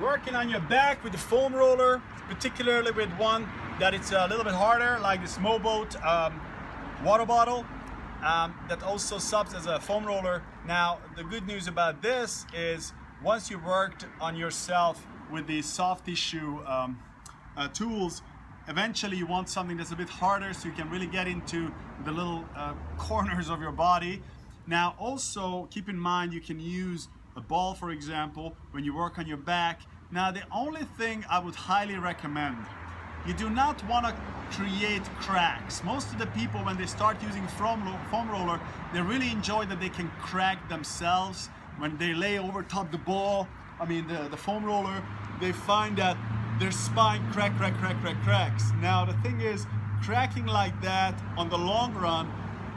Working on your back with the foam roller, particularly with one that it's a little bit harder, like this Mobot water bottle that also subs as a foam roller. Now, the good news about this is once you worked on yourself with these soft tissue tools, eventually you want something that's a bit harder so you can really get into the little corners of your body. Now, also keep in mind you can use a ball, for example, when you work on your back. Now, the only thing I would highly recommend, you do not want to create cracks. Most of the people, when they start using foam roller, they really enjoy that they can crack themselves. When they lay over top the ball, the foam roller, they find that their spine cracks. Now, the thing is, cracking like that on the long run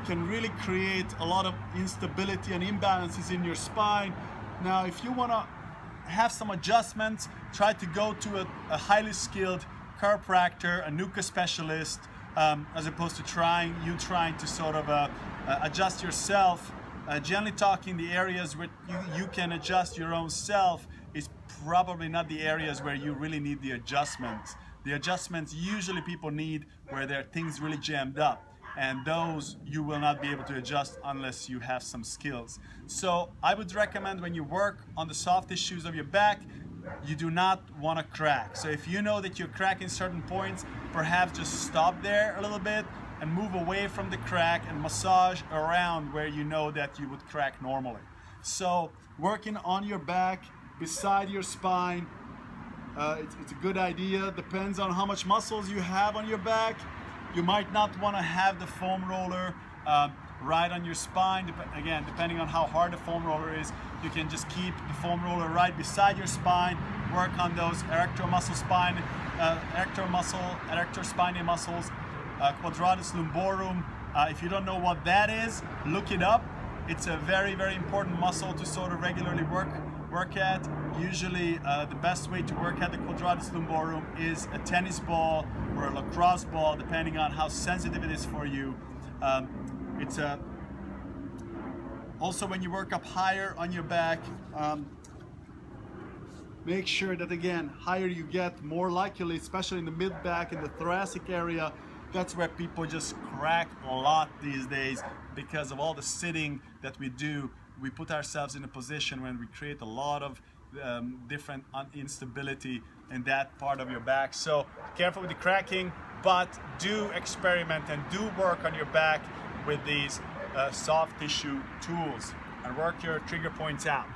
can really create a lot of instability and imbalances in your spine. Now, if you want to have some adjustments, try to go to a highly skilled chiropractor, a NUCA specialist, as opposed to trying to sort of adjust yourself. Generally talking, the areas where you can adjust your own self is probably not the areas where you really need the adjustments. The adjustments usually people need where there are things really jammed up, and those you will not be able to adjust unless you have some skills. So I would recommend when you work on the soft tissues of your back, you do not want to crack. So if you know that you're cracking certain points, perhaps just stop there a little bit and move away from the crack and massage around where you know that you would crack normally. So working on your back, beside your spine, it's a good idea. Depends on how much muscles you have on your back. You might not want to have the foam roller right on your spine. Again, depending on how hard the foam roller is, you can just keep the foam roller right beside your spine. Work on those erector spinae muscles, quadratus lumborum. If you don't know what that is, look it up. It's a very, very important muscle to sort of regularly work at. Usually the best way to work at the quadratus lumborum is a tennis ball or a lacrosse ball, depending on how sensitive it is for you. Also, when you work up higher on your back, make sure that, again, higher you get, more likely, especially in the mid-back and the thoracic area, that's where people just crack a lot these days because of all the sitting that we do. We put ourselves in a position when we create a lot of different instability in that part of your back. So careful with the cracking, but do experiment and do work on your back with these soft tissue tools and work your trigger points out.